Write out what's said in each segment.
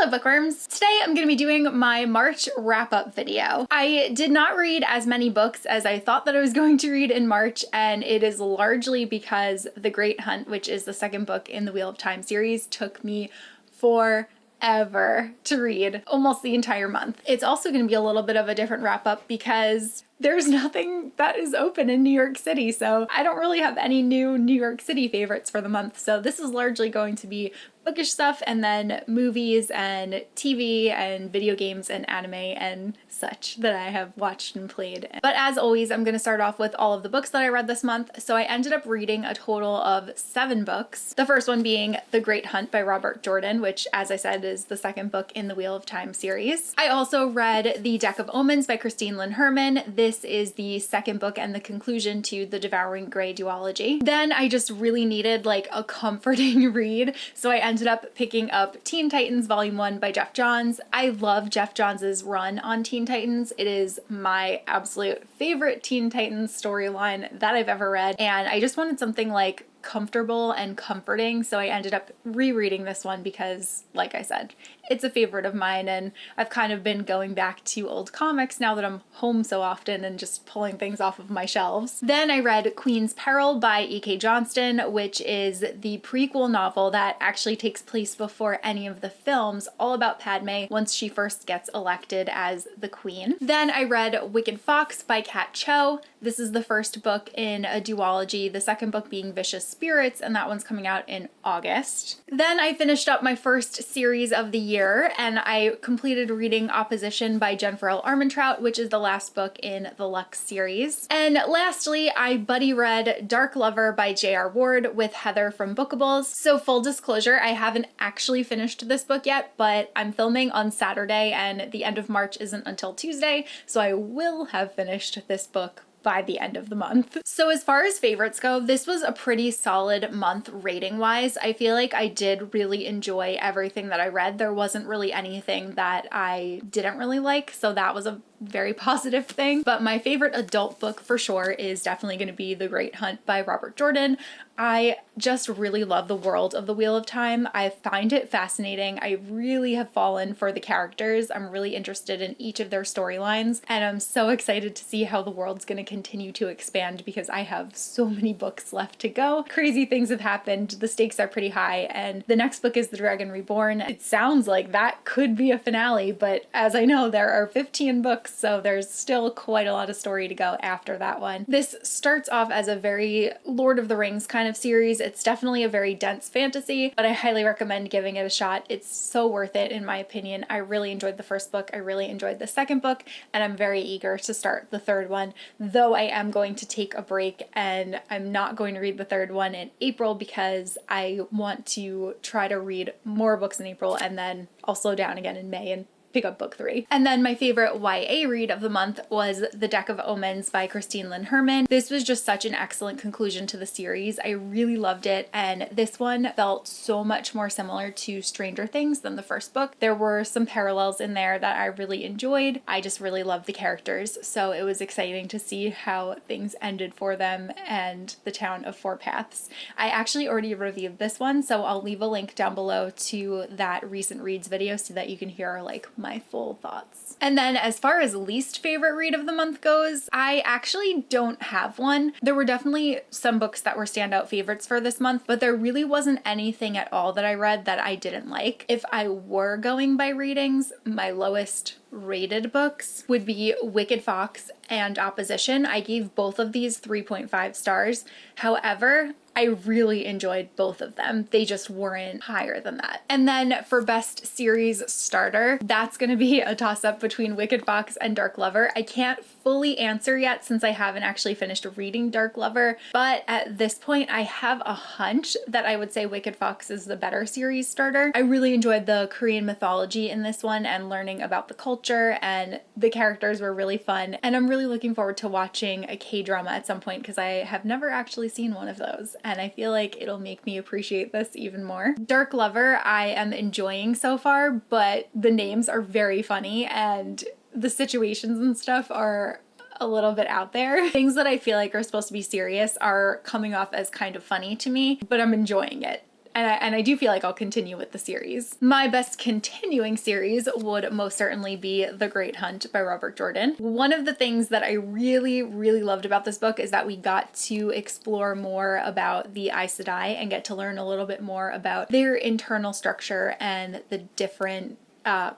Hello bookworms! Today I'm going to be doing my March wrap-up video. I did not read as many books as I thought that I was going to read in March, and it is largely because The Great Hunt, which is the second book in the Wheel of Time series, took me forever to read, almost the entire month. It's also going to be a little bit of a different wrap-up because there's nothing that is open in New York City, so I don't really have any new New York City favorites for the month, so this is largely going to be bookish stuff and then movies and TV and video games and anime and such that I have watched and played. But as always, I'm going to start off with all of the books that I read this month, so I ended up reading a total of 7 books. The first one being The Great Hunt by Robert Jordan, which, as I said, is the second book in the Wheel of Time series. I also read The Deck of Omens by Christine Lynn Herman. This is the second book and the conclusion to the Devouring Grey duology. Then I just really needed like a comforting read, so I ended up picking up Teen Titans Volume 1 by Jeff Johns. I love Jeff Johns' run on Teen Titans. It is my absolute favorite Teen Titans storyline that I've ever read, and I just wanted something like comfortable and comforting, so I ended up rereading this one because, like I said, it's a favorite of mine, and I've kind of been going back to old comics now that I'm home so often and just pulling things off of my shelves. Then I read Queen's Peril by E.K. Johnston, which is the prequel novel that actually takes place before any of the films, all about Padme once she first gets elected as the queen. Then I read Wicked Fox by Kat Cho. This is the first book in a duology, the second book being Vicious Spirits, and that one's coming out in August. Then I finished up my first series of the year, and I completed reading Opposition by Jennifer L. Armentrout, which is the last book in the Lux series. And lastly, I buddy read Dark Lover by J.R. Ward with Heather from Bookables. So full disclosure, I haven't actually finished this book yet, but I'm filming on Saturday and the end of March isn't until Tuesday, so I will have finished this book by the end of the month. So as far as favorites go, this was a pretty solid month rating wise. I feel like I did really enjoy everything that I read. There wasn't really anything that I didn't really like, so that was a very positive thing. But my favorite adult book for sure is definitely going to be The Great Hunt by Robert Jordan. I just really love the world of the Wheel of Time. I find it fascinating. I really have fallen for the characters. I'm really interested in each of their storylines, and I'm so excited to see how the world's going to continue to expand because I have so many books left to go. Crazy things have happened. The stakes are pretty high, and the next book is The Dragon Reborn. It sounds like that could be a finale, but as I know, there are 15 books, so there's still quite a lot of story to go after that one. This starts off as a very Lord of the Rings kind of series. It's definitely a very dense fantasy, but I highly recommend giving it a shot. It's so worth it in my opinion. I really enjoyed the first book, I really enjoyed the second book, and I'm very eager to start the third one, though I am going to take a break and I'm not going to read the third one in April because I want to try to read more books in April and then I'll slow down again in May and pick up book 3. And then my favorite YA read of the month was The Deck of Omens by Christine Lynn Herman. This was just such an excellent conclusion to the series. I really loved it, and this one felt so much more similar to Stranger Things than the first book. There were some parallels in there that I really enjoyed. I just really loved the characters, so it was exciting to see how things ended for them and the town of Four Paths. I actually already reviewed this one, so I'll leave a link down below to that recent reads video so that you can hear like my full thoughts. And then as far as least favorite read of the month goes, I actually don't have one. There were definitely some books that were standout favorites for this month, but there really wasn't anything at all that I read that I didn't like. If I were going by ratings, my lowest rated books would be Wicked Fox and Opposition. I gave both of these 3.5 stars. However, I really enjoyed both of them. They just weren't higher than that. And then for best series starter, that's going to be a toss-up between Wicked Fox and Dark Lover. I can't fully answer yet since I haven't actually finished reading Dark Lover, but at this point I have a hunch that I would say Wicked Fox is the better series starter. I really enjoyed the Korean mythology in this one and learning about the culture, and the characters were really fun, and I'm really looking forward to watching a K-drama at some point because I have never actually seen one of those, and I feel like it'll make me appreciate this even more. Dark Lover I am enjoying so far, but the names are very funny and the situations and stuff are a little bit out there. Things that I feel like are supposed to be serious are coming off as kind of funny to me, but I'm enjoying it. And I do feel like I'll continue with the series. My best continuing series would most certainly be The Great Hunt by Robert Jordan. One of the things that I really, really loved about this book is that we got to explore more about the Aes Sedai and get to learn a little bit more about their internal structure and the different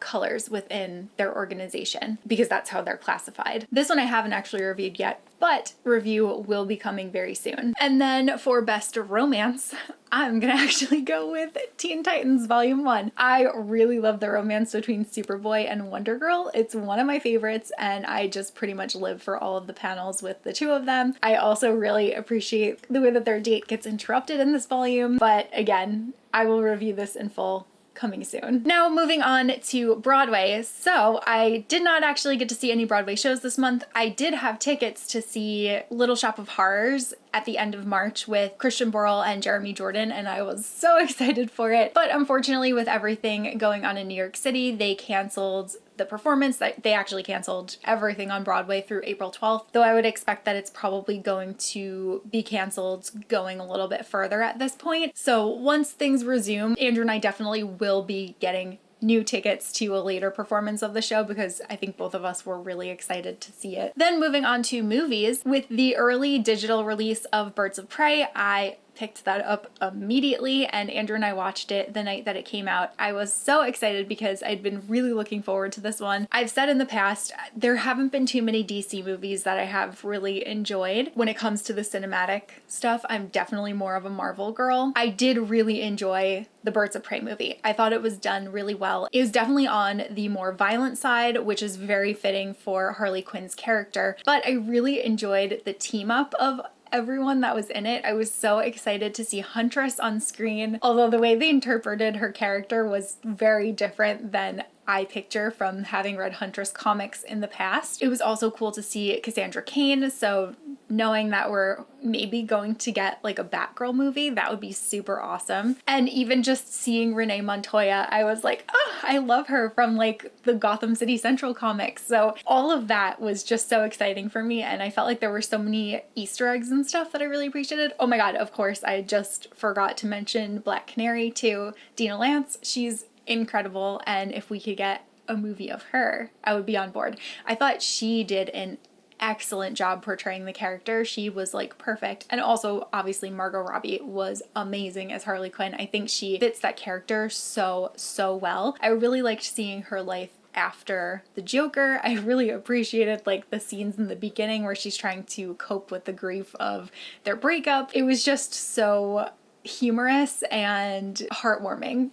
colors within their organization, because that's how they're classified. This one I haven't actually reviewed yet, but review will be coming very soon. And then for best romance, I'm gonna actually go with Teen Titans Volume 1. I really love the romance between Superboy and Wonder Girl. It's one of my favorites, and I just pretty much live for all of the panels with the two of them. I also really appreciate the way that their date gets interrupted in this volume, but again, I will review this in full coming soon. Now moving on to Broadway. So I did not actually get to see any Broadway shows this month. I did have tickets to see Little Shop of Horrors at the end of March with Christian Borle and Jeremy Jordan, and I was so excited for it. But unfortunately, with everything going on in New York City, they canceled the performance. They actually canceled everything on Broadway through April 12th, though I would expect that it's probably going to be canceled going a little bit further at this point. So once things resume, Andrew and I definitely will be getting new tickets to a later performance of the show because I think both of us were really excited to see it. Then moving on to movies, with the early digital release of Birds of Prey, I picked that up immediately, and Andrew and I watched it the night that it came out. I was so excited because I'd been really looking forward to this one. I've said in the past, there haven't been too many DC movies that I have really enjoyed. When it comes to the cinematic stuff, I'm definitely more of a Marvel girl. I did really enjoy the Birds of Prey movie. I thought it was done really well. It was definitely on the more violent side, which is very fitting for Harley Quinn's character, but I really enjoyed the team up of everyone that was in it. I was so excited to see Huntress on screen, although the way they interpreted her character was very different than I picture from having read Huntress comics in the past. It was also cool to see Cassandra Cain, so knowing that we're maybe going to get like a Batgirl movie, that would be super awesome. And even just seeing Renee Montoya, I was like, oh, I love her from like the Gotham City Central comics. So all of that was just so exciting for me, and I felt like there were so many Easter eggs and stuff that I really appreciated. Oh my god, of course, I just forgot to mention Black Canary too. Dina Lance, she's incredible, and if we could get a movie of her, I would be on board. I thought she did an excellent job portraying the character. She was like perfect. And also obviously Margot Robbie was amazing as Harley Quinn. I think she fits that character so well. I really liked seeing her life after the Joker. I really appreciated like the scenes in the beginning where she's trying to cope with the grief of their breakup. It was just so humorous and heartwarming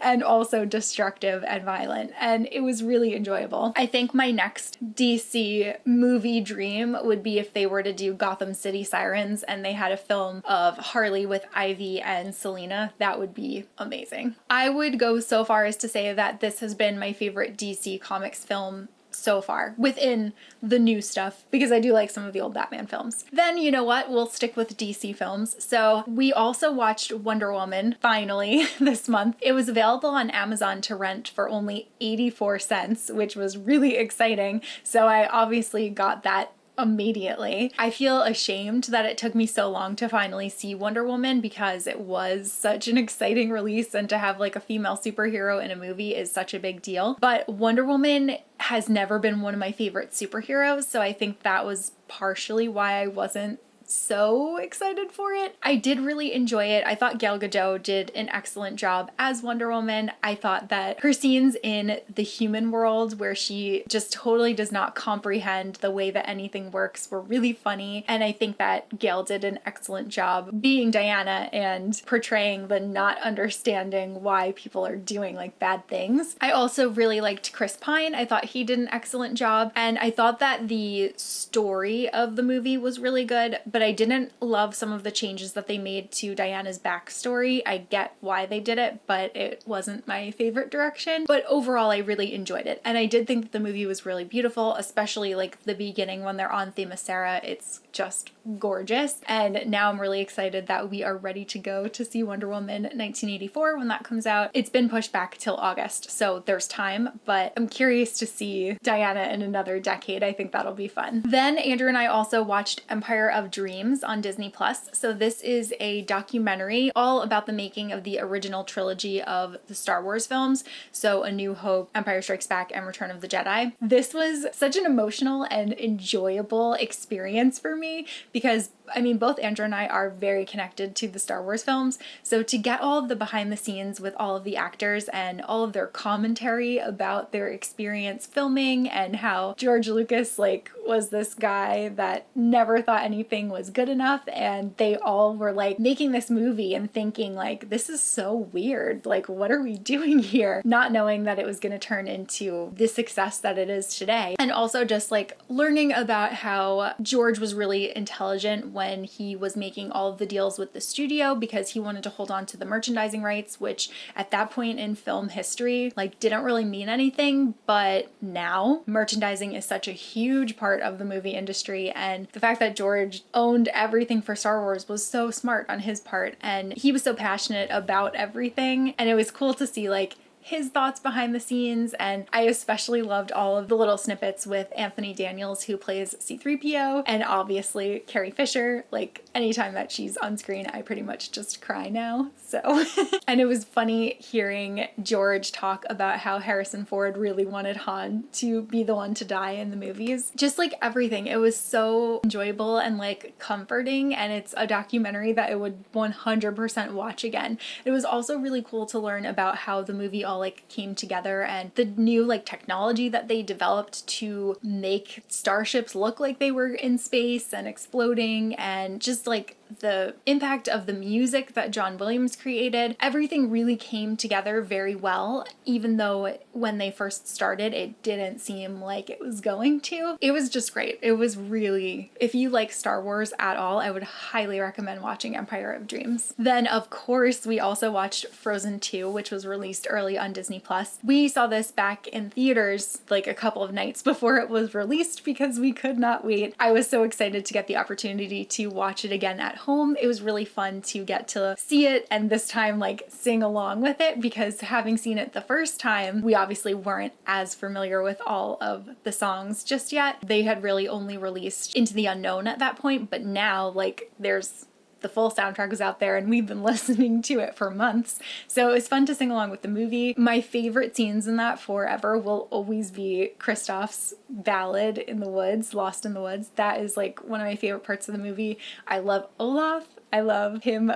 and also destructive and violent, and it was really enjoyable. I think my next DC movie dream would be if they were to do Gotham City Sirens and they had a film of Harley with Ivy and Selena. That would be amazing. I would go so far as to say that this has been my favorite DC Comics film so far, within the new stuff, because I do like some of the old Batman films. Then, you know what, we'll stick with DC films. So we also watched Wonder Woman, finally, this month. It was available on Amazon to rent for only 84 cents, which was really exciting. So I obviously got that immediately. I feel ashamed that it took me so long to finally see Wonder Woman because it was such an exciting release, and to have like a female superhero in a movie is such a big deal. But Wonder Woman has never been one of my favorite superheroes, so I think that was partially why I wasn't so excited for it. I did really enjoy it. I thought Gal Gadot did an excellent job as Wonder Woman. I thought that her scenes in the human world where she just totally does not comprehend the way that anything works were really funny, and I think that Gal did an excellent job being Diana and portraying the not understanding why people are doing like bad things. I also really liked Chris Pine. I thought he did an excellent job, and I thought that the story of the movie was really good, but I didn't love some of the changes that they made to Diana's backstory. I get why they did it, but it wasn't my favorite direction. But overall, I really enjoyed it. And I did think that the movie was really beautiful, especially like the beginning when they're on Themyscira. It's just gorgeous. And now I'm really excited that we are ready to go to see Wonder Woman 1984 when that comes out. It's been pushed back till August, so there's time, but I'm curious to see Diana in another decade. I think that'll be fun. Then Andrew and I also watched Empire of Dreams on Disney+. So this is a documentary all about the making of the original trilogy of the Star Wars films. So A New Hope, Empire Strikes Back, and Return of the Jedi. This was such an emotional and enjoyable experience for me because, I mean, both Andrew and I are very connected to the Star Wars films. So to get all of the behind the scenes with all of the actors and all of their commentary about their experience filming and how George Lucas was this guy that never thought anything was good enough, and they all were making this movie and thinking this is so weird, what are we doing here, not knowing that it was going to turn into the success that it is today. And also just learning about how George was really intelligent when he was making all of the deals with the studio because he wanted to hold on to the merchandising rights, which at that point in film history didn't really mean anything, but now merchandising is such a huge part of the movie industry, and the fact that George owned everything for Star Wars was so smart on his part, and he was so passionate about everything, and it was cool to see his thoughts behind the scenes. And I especially loved all of the little snippets with Anthony Daniels, who plays C-3PO, and obviously Carrie Fisher. Anytime that she's on screen, I pretty much just cry now. So and it was funny hearing George talk about how Harrison Ford really wanted Han to be the one to die in the movies. Just everything. It was so enjoyable and comforting, and it's a documentary that I would 100% watch again. It was also really cool to learn about how the movie all came together and the new technology that they developed to make starships look like they were in space and exploding, and just the impact of the music that John Williams created. Everything really came together very well, even though when they first started it didn't seem like it was going to. It was just great. It was really, if you like Star Wars at all, I would highly recommend watching Empire of Dreams. Then of course we also watched Frozen 2, which was released early on Disney+. We saw this back in theaters a couple of nights before it was released because we could not wait. I was so excited to get the opportunity to watch it again at home. It was really fun to get to see it and this time sing along with it, because having seen it the first time, we obviously weren't as familiar with all of the songs just yet. They had really only released Into the Unknown at that point, but now there's the full soundtrack was out there and we've been listening to it for months. So it was fun to sing along with the movie. My favorite scenes in that forever will always be Kristoff's ballad in the woods, Lost in the Woods. That is one of my favorite parts of the movie. I love Olaf. I love him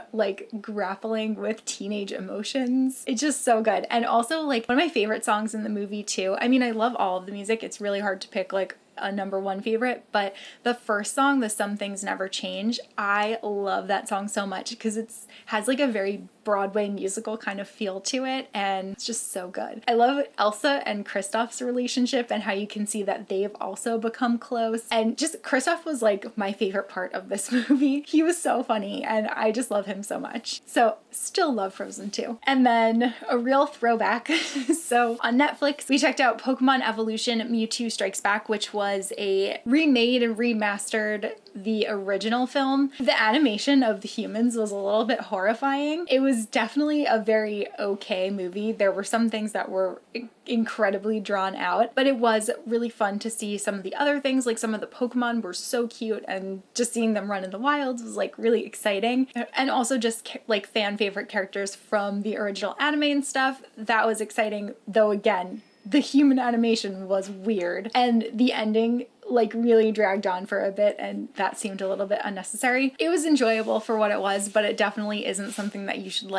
grappling with teenage emotions. It's just so good. And also one of my favorite songs in the movie too. I mean, I love all of the music. It's really hard to pick a number one favorite, but the first song, the Some Things Never Change, I love that song so much because it's has a very Broadway musical kind of feel to it, and it's just so good. I love Elsa and Kristoff's relationship and how you can see that they've also become close, and just Kristoff was my favorite part of this movie. He was so funny and I just love him so much. So still love Frozen 2. And then a real throwback. So on Netflix, we checked out Pokemon Evolution Mewtwo Strikes Back, which was a remade and remastered the original film. The animation of the humans was a little bit horrifying. It was definitely a very okay movie. There were some things that were incredibly drawn out, but it was really fun to see some of the other things. Some of the Pokemon were so cute, and just seeing them run in the wilds was really exciting. And also just fan favorite characters from the original anime and stuff. That was exciting, though again, the human animation was weird, and the ending really dragged on for a bit, and that seemed a little bit unnecessary. It was enjoyable for what it was, but it definitely isn't something that you should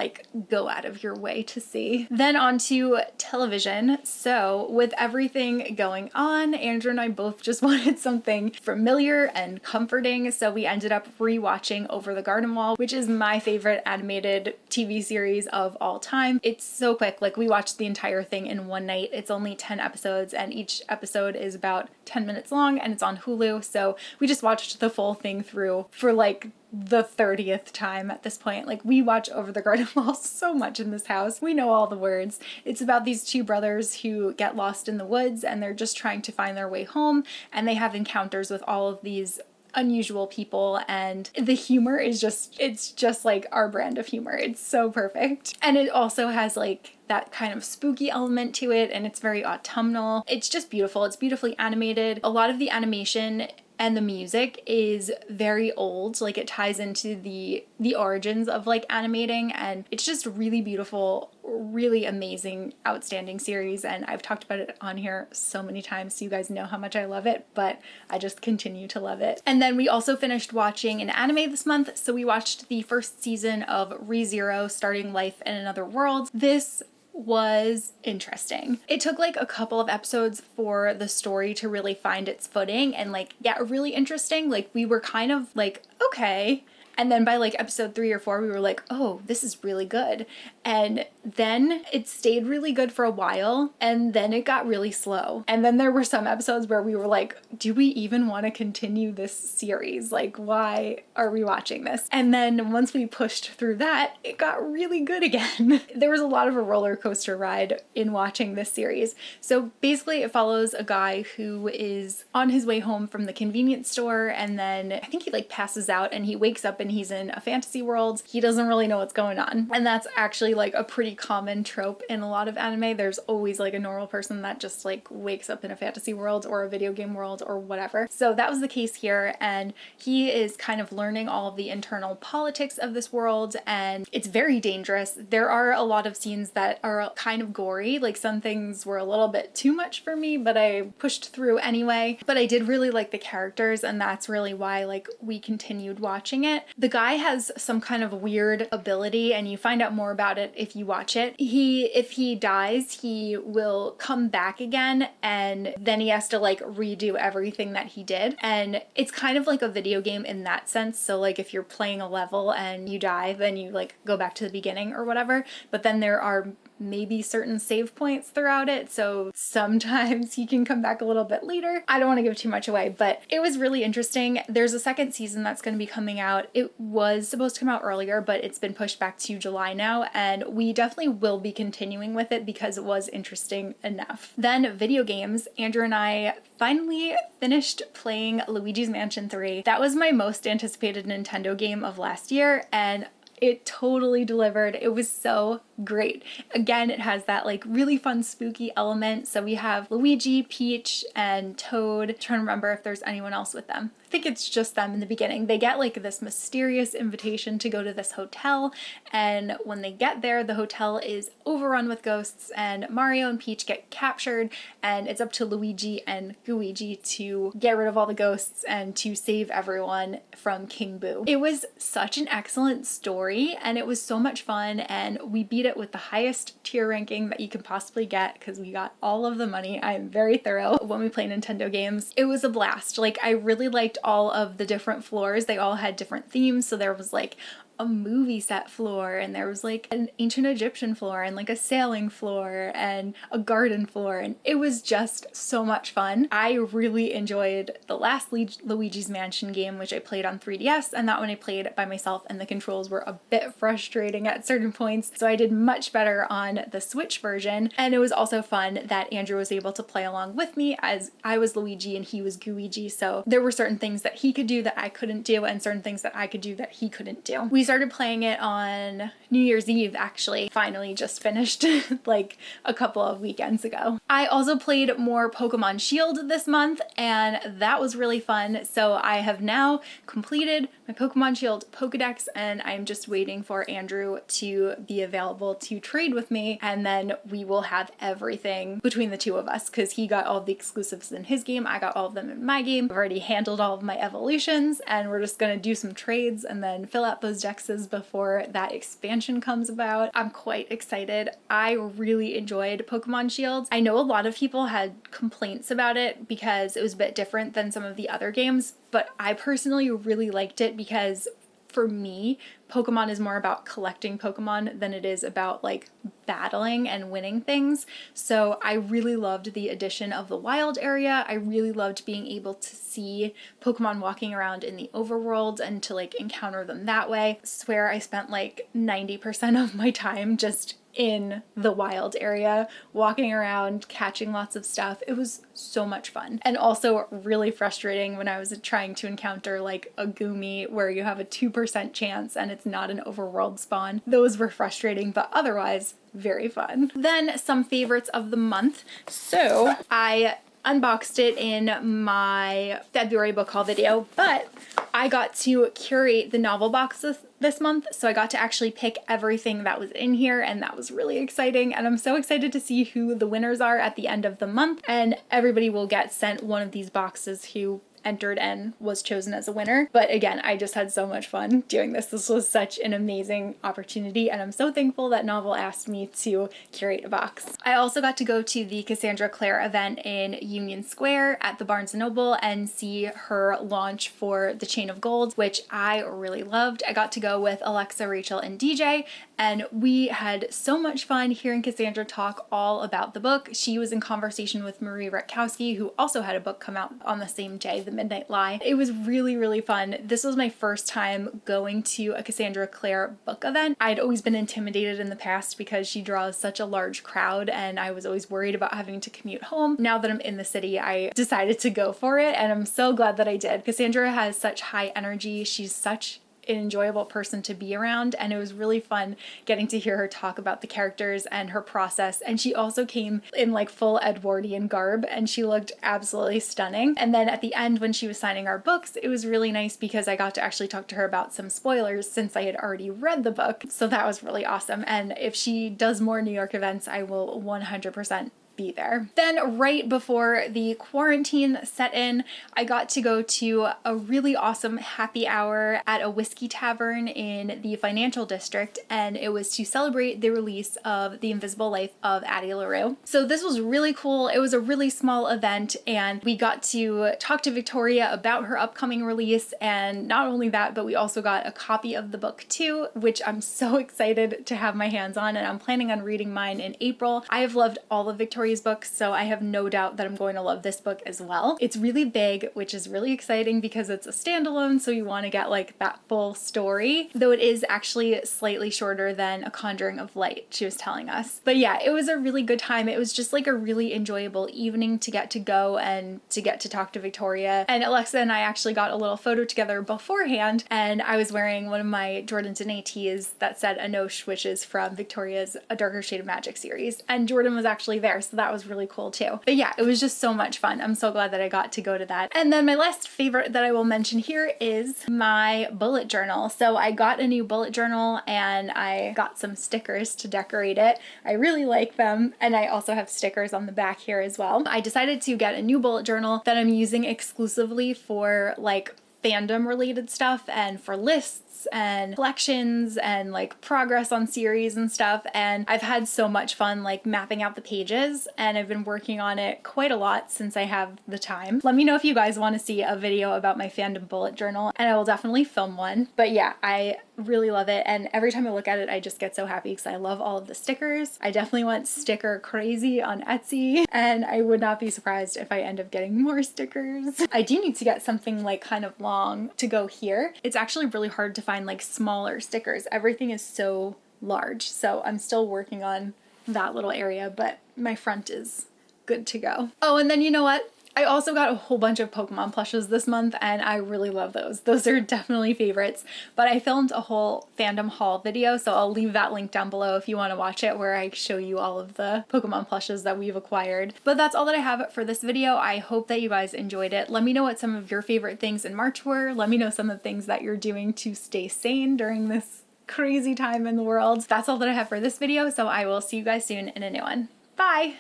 go out of your way to see. Then on to television. So with everything going on, Andrew and I both just wanted something familiar and comforting, so we ended up rewatching Over the Garden Wall, which is my favorite animated TV series of all time. It's so quick. We watched the entire thing in one night. It's only 10 episodes, and each episode is about 10 minutes long, and it's on Hulu, so we just watched the full thing through for the 30th time at this point. We watch Over the Garden Wall so much in this house. We know all the words. It's about these two brothers who get lost in the woods, and they're just trying to find their way home, and they have encounters with all of these unusual people, and the humor is it's just like our brand of humor. It's so perfect. And it also has like that kind of spooky element to it, and it's very autumnal. It's just beautiful. It's beautifully animated. A lot of the animation and the music is very old, like it ties into the origins of like animating, and it's just really beautiful, really amazing, outstanding series. And I've talked about it on here so many times, so you guys know how much I love it, but I just continue to love it. And then we also finished watching an anime this month, so we watched the first season of ReZero, Starting Life in Another World. This was interesting. It took like a couple of episodes for the story to really find its footing and like get really interesting. Like we were kind of like, okay. And then by like episode 3 or 4, we were like, oh, this is really good. And then it stayed really good for a while, and then it got really slow. And then there were some episodes where we were like, do we even want to continue this series? Like, why are we watching this? And then once we pushed through that, it got really good again. There was a lot of a roller coaster ride in watching this series. So basically it follows a guy who is on his way home from the convenience store, and then I think he like passes out and he wakes up and he's in a fantasy world. He doesn't really know what's going on. And that's actually like a pretty common trope in a lot of anime. There's always like a normal person that just like wakes up in a fantasy world or a video game world or whatever. So that was the case here, and he is kind of learning all of the internal politics of this world, and it's very dangerous. There are a lot of scenes that are kind of gory, like some things were a little bit too much for me, but I pushed through anyway. But I did really like the characters, and that's really why like we continued watching it. The guy has some kind of weird ability, and you find out more about it if you watch it. If he dies, he will come back again, and then he has to like redo everything that he did. And it's kind of like a video game in that sense. So like if you're playing a level and you die, then you like go back to the beginning or whatever. But then there are maybe certain save points throughout it, so sometimes he can come back a little bit later. I don't want to give too much away, but it was really interesting. There's a second season that's going to be coming out. It was supposed to come out earlier, but it's been pushed back to July now, and we definitely will be continuing with it because it was interesting enough. Then video games. Andrew and I finally finished playing Luigi's Mansion 3. That was my most anticipated Nintendo game of last year, and it totally delivered. It was so great. Again, it has that like really fun spooky element. So we have Luigi, Peach, and Toad. I'm trying to remember if there's anyone else with them. I think it's just them in the beginning. They get like this mysterious invitation to go to this hotel, and when they get there, the hotel is overrun with ghosts, and Mario and Peach get captured, and it's up to Luigi and Gooigi to get rid of all the ghosts and to save everyone from King Boo. It was such an excellent story, and it was so much fun, and we beat it with the highest tier ranking that you can possibly get because we got all of the money. I'm very thorough when we play Nintendo games. It was a blast. Like, I really liked all of the different floors. They all had different themes. So there was like a movie set floor, and there was like an ancient Egyptian floor, and like a sailing floor, and a garden floor, and it was just so much fun. I really enjoyed the last Luigi's Mansion game, which I played on 3DS, and that one I played by myself, and the controls were a bit frustrating at certain points, so I did much better on the Switch version. And it was also fun that Andrew was able to play along with me, as I was Luigi and he was Gooigi, so there were certain things that he could do that I couldn't do, and certain things that I could do that he couldn't do. We started playing it on New Year's Eve, actually. Finally just finished like a couple of weekends ago. I also played more Pokemon Shield this month, and that was really fun. So I have now completed my Pokemon Shield Pokedex, and I'm just waiting for Andrew to be available to trade with me, and then we will have everything between the two of us, because he got all of the exclusives in his game, I got all of them in my game. I've already handled all of my evolutions, and we're just gonna do some trades and then fill out those decks before that expansion comes about. I'm quite excited. I really enjoyed Pokemon Shield. I know a lot of people had complaints about it because it was a bit different than some of the other games, but I personally really liked it because for me, Pokemon is more about collecting Pokemon than it is about like battling and winning things. So I really loved the addition of the wild area. I really loved being able to see Pokemon walking around in the overworld and to like encounter them that way. I swear I spent like 90% of my time just in the wild area, walking around, catching lots of stuff. It was so much fun. And also really frustrating when I was trying to encounter like a Goomy where you have a 2% chance and it's not an overworld spawn. Those were frustrating, but otherwise very fun. Then some favorites of the month. So I unboxed it in my February book haul video, but I got to curate the novel boxes this month, so I got to actually pick everything that was in here, and that was really exciting. And I'm so excited to see who the winners are at the end of the month, and everybody will get sent one of these boxes who entered and was chosen as a winner. But again, I just had so much fun doing this. This was such an amazing opportunity, and I'm so thankful that Novel asked me to curate a box. I also got to go to the Cassandra Clare event in Union Square at the Barnes & Noble and see her launch for The Chain of Gold, which I really loved. I got to go with Alexa, Rachel, and DJ, and we had so much fun hearing Cassandra talk all about the book. She was in conversation with Marie Rutkowski, who also had a book come out on the same day, The Midnight Lie. It was really, really fun. This was my first time going to a Cassandra Clare book event. I'd always been intimidated in the past because she draws such a large crowd, and I was always worried about having to commute home. Now that I'm in the city, I decided to go for it, and I'm so glad that I did. Cassandra has such high energy. She's such an enjoyable person to be around, and it was really fun getting to hear her talk about the characters and her process. And she also came in like full Edwardian garb, and she looked absolutely stunning. And then at the end, when she was signing our books, it was really nice because I got to actually talk to her about some spoilers since I had already read the book, so that was really awesome. And if she does more New York events, I will 100% be there. Then right before the quarantine set in, I got to go to a really awesome happy hour at a whiskey tavern in the financial district, and it was to celebrate the release of The Invisible Life of Addie LaRue. So this was really cool. It was a really small event, and we got to talk to Victoria about her upcoming release, and not only that, but we also got a copy of the book too, which I'm so excited to have my hands on, and I'm planning on reading mine in April. I have loved all of Victoria's books, so I have no doubt that I'm going to love this book as well. It's really big, which is really exciting because it's a standalone, so you want to get like that full story, though it is actually slightly shorter than A Conjuring of Light, she was telling us. But yeah, it was a really good time. It was just like a really enjoyable evening to get to go and to get to talk to Victoria. And Alexa and I actually got a little photo together beforehand, and I was wearing one of my Jordan Dene tees that said Anosh, which is from Victoria's A Darker Shade of Magic series, and Jordan was actually there, so that was really cool too. But yeah, it was just so much fun. I'm so glad that I got to go to that. And then my last favorite that I will mention here is my bullet journal. So I got a new bullet journal, and I got some stickers to decorate it. I really like them, and I also have stickers on the back here as well. I decided to get a new bullet journal that I'm using exclusively for like fandom related stuff and for lists and collections and like progress on series and stuff, and I've had so much fun like mapping out the pages, and I've been working on it quite a lot since I have the time. Let me know if you guys want to see a video about my fandom bullet journal, and I will definitely film one. But yeah, I really love it, and every time I look at it I just get so happy because I love all of the stickers. I definitely went sticker crazy on Etsy, and I would not be surprised if I end up getting more stickers. I do need to get something like kind of long to go here. It's actually really hard to find like smaller stickers. Everything is so large, so I'm still working on that little area, but my front is good to go. Oh, and then you know what? I also got a whole bunch of Pokemon plushes this month, and I really love those. Those are definitely favorites, but I filmed a whole fandom haul video, so I'll leave that link down below if you want to watch it, where I show you all of the Pokemon plushes that we've acquired. But that's all that I have for this video. I hope that you guys enjoyed it. Let me know what some of your favorite things in March were. Let me know some of the things that you're doing to stay sane during this crazy time in the world. That's all that I have for this video, so I will see you guys soon in a new one. Bye!